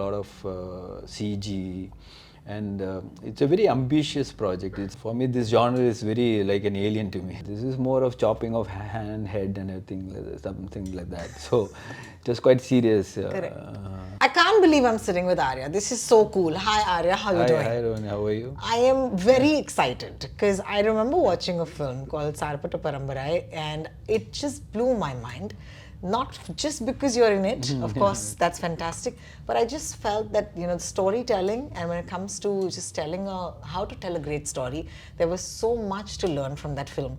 lot of CG, and it's a very ambitious project. For me, this genre is very like an alien to me. This is more of chopping of hand, head, and everything, something like that. So it was quite serious. Correct. I can't believe I'm sitting with Arya. This is so cool. Hi Arya, how are you doing? Hi Rohan, how are you? I am very excited because I remember watching a film called Sarpata Parambarai and it just blew my mind. Not just because you're in it, of course, that's fantastic, but I just felt that, you know, storytelling, and when it comes to just telling how to tell a great story, there was so much to learn from that film.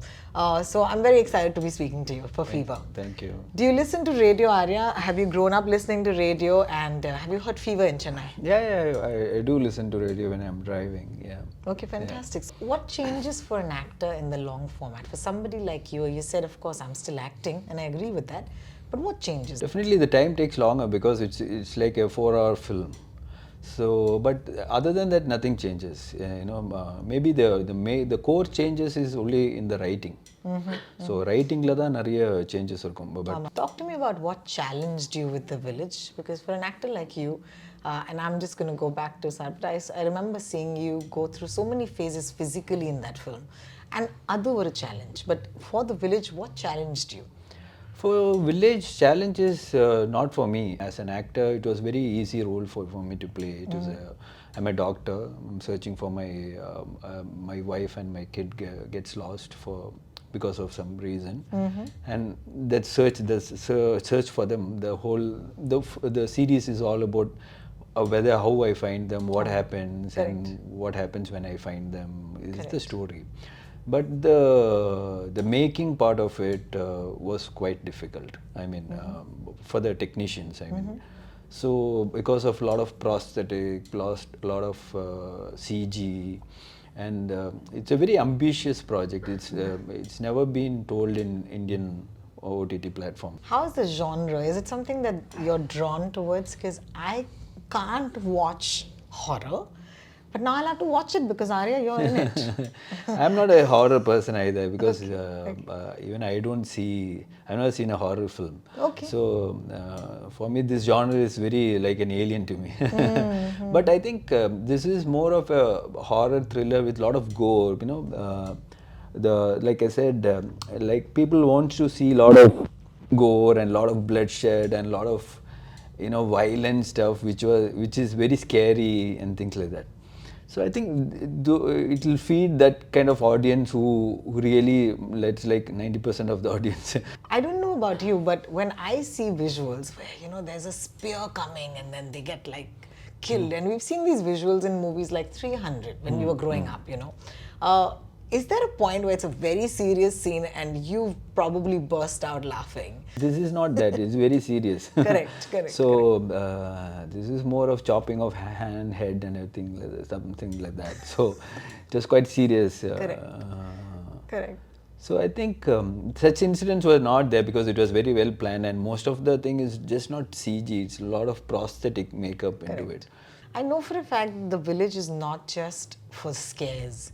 So I'm very excited to be speaking to you for Fever. Thank you. Do you listen to radio, Arya? Have you grown up listening to radio, and have you heard Fever in Chennai? Yeah, I do listen to radio when I'm driving, yeah. Okay, fantastic. So what changes for an actor in the long format? For somebody like you said, of course, I'm still acting, and I agree with that. But what changes? Definitely the time takes longer because it's like a 4-hour film. So, but other than that, nothing changes. Maybe the core changes is only in the writing. So, writing la dhaan nariya changes irukum. Talk to me about what challenged you with The Village, because for an actor like you, and I'm just going to go back to Sarpata, I remember seeing you go through so many phases physically in that film, and other were a challenge. But for The Village, what challenged you? For Village, challenge is not for me. As an actor, it was very easy role for me to play. It was I'm a doctor. I'm searching for my wife, and my kid gets lost because of some reason. And that search for them. The series is all about how I find them, what happens, and what happens when I find them. Is the story. But the making part of it was quite difficult. I mean, for the technicians. I mean, so because of a lot of prosthetic, a lot of CG, and it's a very ambitious project. It's never been told in Indian OTT platform. How is the genre? Is it something that you're drawn towards? Because I can't watch horror. But now I'll have to watch it because Arya, you're in it. I'm not a horror person either because even I've never seen a horror film. Okay. So for me, this genre is very like an alien to me. But I think this is more of a horror thriller with a lot of gore. You know, like I said, like people want to see a lot of gore and a lot of bloodshed and a lot of violent stuff, which is very scary and things like that. So I think it will feed that kind of audience who really, let's like 90% of the audience. I don't know about you, but when I see visuals where, there's a spear coming and then they get like killed, and we've seen these visuals in movies like 300 when we were growing up, is there a point where it's a very serious scene and you probably burst out laughing? This is not that. It's very serious. Correct. So this is more of chopping of hand, head, and everything, something like that. So it was quite serious. Correct. So I think such incidents were not there because it was very well planned, and most of the thing is just not CG. It's a lot of prosthetic makeup into it. I know for a fact The Village is not just for scares.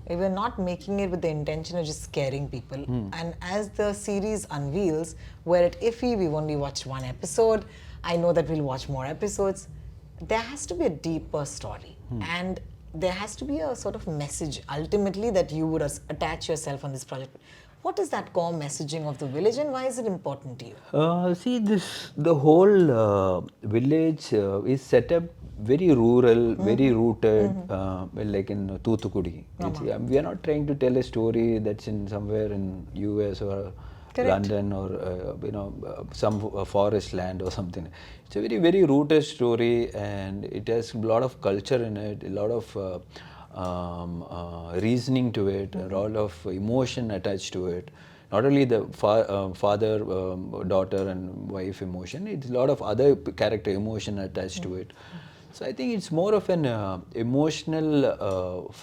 We're not making it with the intention of just scaring people. And as the series unveils, we're at iffy, we've only watched one episode. I know that we'll watch more episodes. There has to be a deeper story. And there has to be a sort of message ultimately that you would attach yourself on this project. What is that core messaging of The Village, and why is it important to you? See, the whole village is set up very rural, very rooted, like in Thoothukudi. We are not trying to tell a story that's in somewhere in US or London or some forest land or something. It's a very, very rooted story, and it has a lot of culture in it, a lot of reasoning to it, a lot of emotion attached to it. Not only the father, daughter and wife emotion, it's a lot of other character emotion attached to it. So I think it's more of an emotional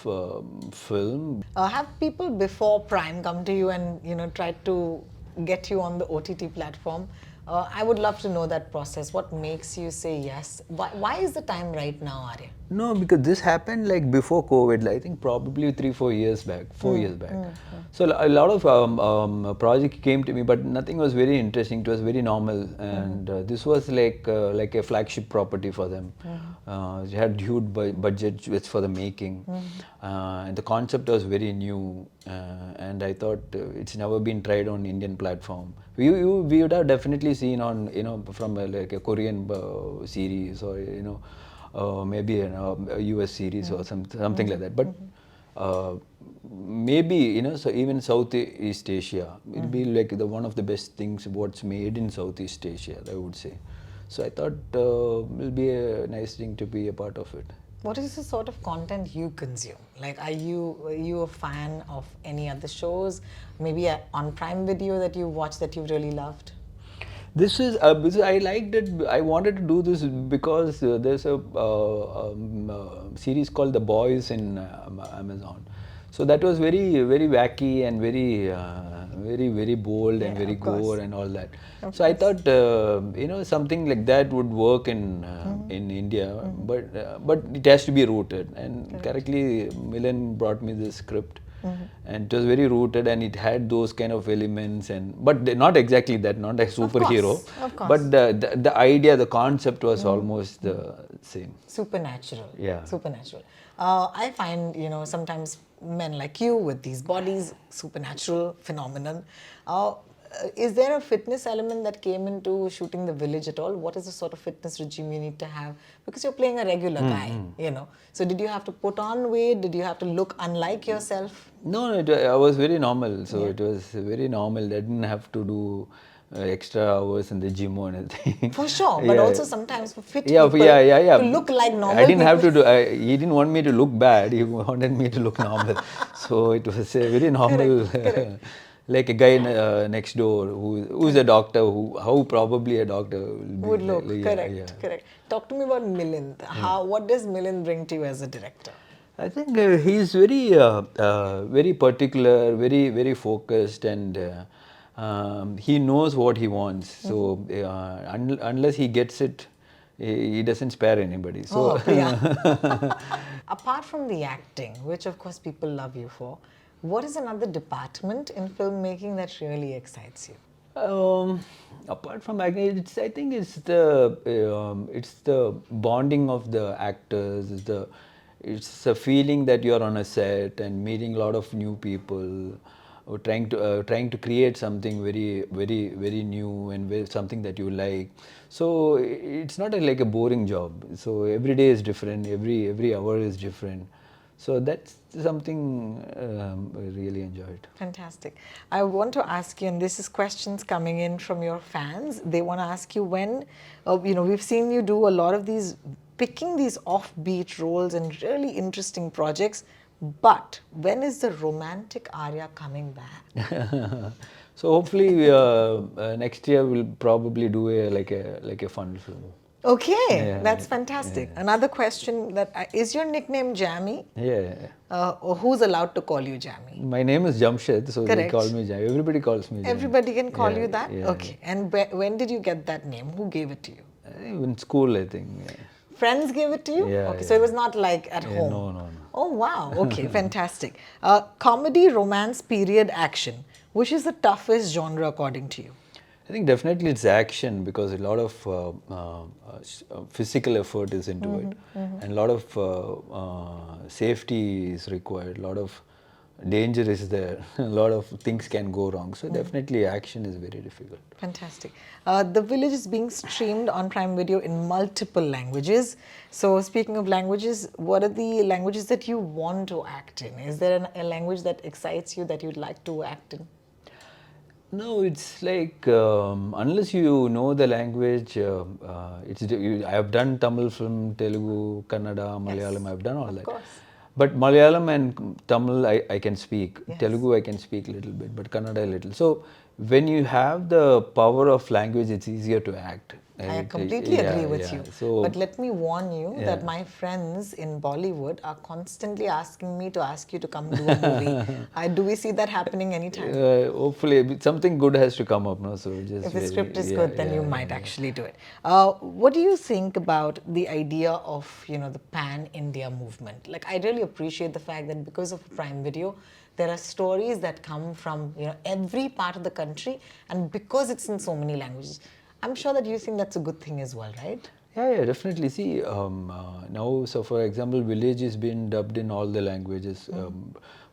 film. Have people before Prime come to you and tried to get you on the OTT platform? I would love to know that process. What makes you say yes? Why is the time right now, Arya? No, because this happened like before COVID. I think probably 3-4 years back, 4 years back. So a lot of project came to me, but nothing was very interesting. It was very normal, and this was like a flagship property for them. It had huge budget just for the making, and the concept was very new. And I thought it's never been tried on Indian platform. We would have definitely seen on from like a Korean series or maybe a US series or something like that. But maybe so even Southeast Asia, it'll be like one of the best things what's made in Southeast Asia, I would say. So I thought it'll be a nice thing to be a part of it. What is the sort of content you consume? Like, are you a fan of any other shows? Maybe on Prime Video that you watched that you really loved? This is because I liked it. I wanted to do this because there's a series called The Boys in Amazon. So that was very very wacky and very bold and very gore and all that. So I thought something like that would work in India, but it has to be rooted. And correctly, Milan brought me this script. And it was very rooted, and it had those kind of elements, but not exactly that, not a superhero, of course. but the idea, the concept was almost the same. Supernatural. Yeah. Supernatural. I find, sometimes men like you with these bodies, supernatural, phenomenon. Is there a fitness element that came into shooting The Village at all? What is the sort of fitness regime you need to have? Because you're playing a regular guy, So did you have to put on weight? Did you have to look unlike yourself? No, I was very normal. So it was very normal. I didn't have to do extra hours in the gym or anything. For sure, but also sometimes for fit Yeah, people yeah. to look like normal I didn't have to people. do. He didn't want me to look bad. He wanted me to look normal. So it was a very normal, like a guy next door who's a doctor. How probably a doctor Would look. Correct. Correct. Talk to me about Milind. What does Milind bring to you as a director? I think he's very particular, very focused, and he knows what he wants. So unless he gets it, he doesn't spare anybody. So Apart from the acting, which of course people love you for, what is another department in filmmaking that really excites you? Apart from acting, I think it's the bonding of the actors. It's a feeling that you're on a set and meeting a lot of new people, or trying to create something very new and something that you like. So it's not like a boring job. So every day is different. Every hour is different. So that's something I really enjoyed. Fantastic. I want to ask you, and this is questions coming in from your fans. They want to ask you when, we've seen you do a lot of picking these offbeat roles and really interesting projects, but when is the romantic Arya coming back? So hopefully next year we'll probably do a fun film. Okay, that's fantastic. Another question is your nickname Jammy? Yeah. Or who's allowed to call you Jammy? My name is Jamshed, so they Correct. call me Jammy. Everybody calls me Jammy. Everybody can call you that? Yeah. Okay. And when did you get that name? Who gave it to you? In school, I think. Yeah. Friends gave it to you? Yeah, okay, so it was not like at home? No. Oh, wow. Okay, fantastic. Comedy, romance, period, action. Which is the toughest genre according to you? I think definitely it's action, because a lot of physical effort is into it, and a lot of safety is required, a lot of danger is there, a lot of things can go wrong. So definitely action is very difficult. Fantastic. The Village is being streamed on Prime Video in multiple languages. So speaking of languages, what are the languages that you want to act in? Is there a language that excites you that you'd like to act in? No, it's like unless you know the language, I have done Tamil film, Telugu, Kannada, Malayalam. I've done all that. Of course. But Malayalam and Tamil I can speak. Yes. Telugu I can speak a little bit, but Kannada a little. So when you have the power of language, it's easier to act. I completely agree with you. So But let me warn you that my friends in Bollywood are constantly asking me to ask you to come do a movie. Do we see that happening anytime? hopefully something good has to come up, no? So just If the script is good, then you might actually do it. What do you think about the idea of, the pan-India movement? Like, I really appreciate the fact that because of Prime Video, there are stories that come from, every part of the country, and because it's in so many languages, I'm sure that you think that's a good thing as well, right? Yeah, definitely. See, now, so for example, Village is being dubbed in all the languages,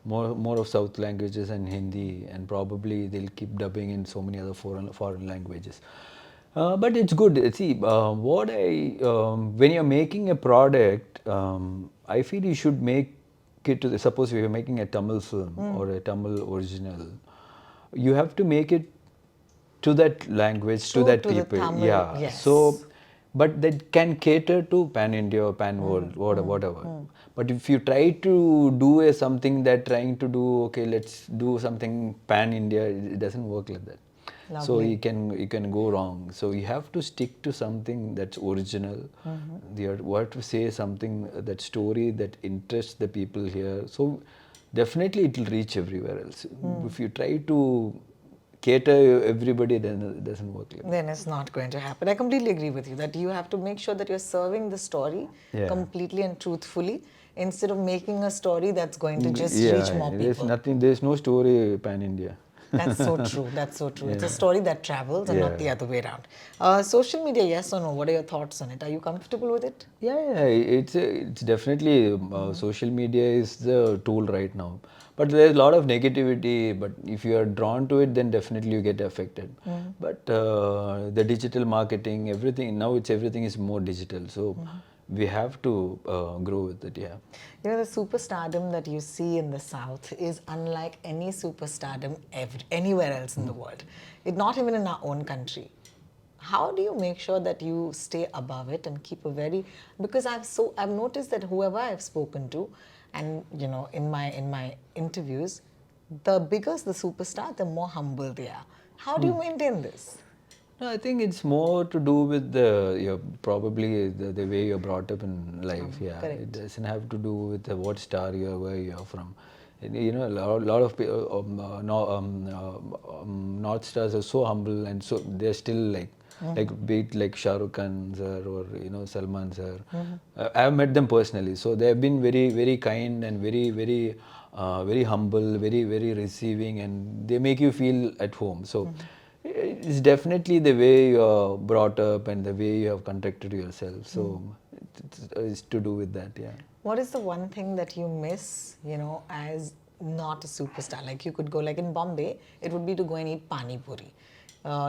more of South languages and Hindi, and probably they'll keep dubbing in so many other foreign languages. But it's good. See, when you're making a product, I feel you should make it to suppose if you're making a Tamil film or a Tamil original, you have to make it to that language, to that To the people. Tamil, Yeah. yes. So, but that can cater to pan India or pan world, whatever. But if you try to do something that trying to do, okay, let's do something pan India, it doesn't work like that. So Lovely. you can go wrong. So you have to stick to something that's original. You have to say something, that story that interests the people here. So definitely it will reach everywhere else. If you try to cater everybody, then it doesn't work like that. Then it's not going to happen. I completely agree with you that you have to make sure that you're serving the story Yeah. completely and truthfully instead of making a story that's going to just reach more people. There's no story pan India. That's so true. That's so true. It's a story that travels and not the other way around. Social media, yes or no? What are your thoughts on it? Are you comfortable with it? It's definitely social media is the tool right now. But there's a lot of negativity. But if you are drawn to it, then definitely you get affected. But the digital marketing, everything now everything is more digital. So we have to grow with it. Yeah. The superstardom that you see in the South is unlike any superstardom anywhere else in the world. Not even in our own country. How do you make sure that you stay above it and keep because I've noticed that whoever I've spoken to, and in my interviews, the bigger the superstar, the more humble they are. How do you maintain this? No, I think it's more to do with probably the way you're brought up in life. Yeah, correct. It doesn't have to do with what star you're, where you're from. A lot of people, North stars are so humble, and so they're still be it like Shah Rukh Khan sir or Salman sir. I've met them personally, so they've been very very kind and very humble, very receiving, and they make you feel at home. So. It's definitely the way you're brought up and the way you have conducted yourself. So it's to do with that, yeah. What is the one thing that you miss, as not a superstar? Like you could go, like in Bombay, it would be to go and eat pani puri.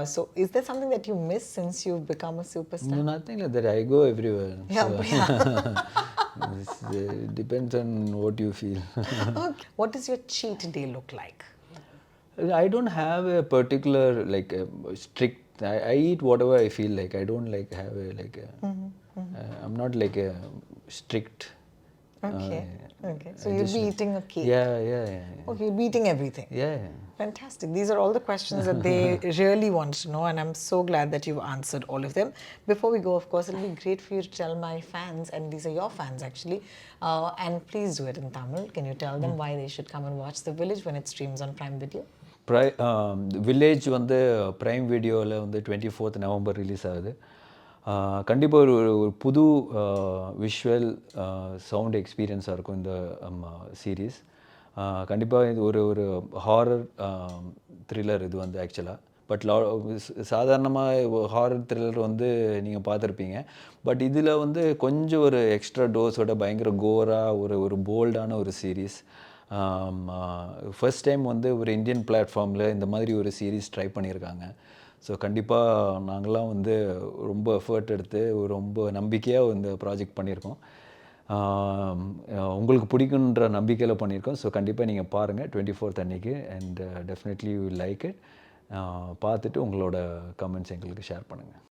So is there something that you miss since you've become a superstar? No, nothing like that. I go everywhere. Yeah, So it depends on what you feel. Okay. What does your cheat day look like? I don't have a particular strict. I eat whatever I feel like. I don't have I'm not like a strict. Okay. So you'll be eating a cake. Yeah. Okay, you'll be eating everything. Yeah. Fantastic. These are all the questions that they really want to know, and I'm so glad that you've answered all of them. Before we go, of course, it'll be great for you to tell my fans, and these are your fans actually, and please do it in Tamil. Can you tell them why they should come and watch The Village when it streams on Prime Video? Village prime வீடியோவில் 24th November release ஆகுது. கண்டிப்பாக ஒரு புது visual sound எக்ஸ்பீரியன்ஸாக இருக்கும் இந்த series. கண்டிப்பாக இது ஒரு ஹாரர் த்ரில்லர் இது ஆக்சுவலாக. பட் சாதாரணமாக ஹாரர் த்ரில்லர் நீங்கள் பார்த்துருப்பீங்க. பட் இதில் கொஞ்சம் ஒரு எக்ஸ்ட்ரா டோஸோட பயங்கர கோராக ஒரு போல்டான ஒரு சீரீஸ். ஃபர்ஸ்ட் டைம் ஒரு இந்தியன் பிளாட்ஃபார்மில் இந்த மாதிரி ஒரு சீரீஸ் ட்ரை பண்ணியிருக்காங்க. ஸோ கண்டிப்பாக நாங்களாம் ரொம்ப எஃபர்ட் எடுத்து ரொம்ப நம்பிக்கையாக இந்த ப்ராஜெக்ட் பண்ணியிருக்கோம். உங்களுக்கு பிடிக்குன்ற நம்பிக்கையில் பண்ணியிருக்கோம். ஸோ கண்டிப்பாக நீங்கள் பாருங்கள் 24th அன்னைக்கு, and definitely you like it. பார்த்துட்டு உங்களோட கமெண்ட்ஸ் எங்களுக்கு ஷேர் பண்ணுங்கள்.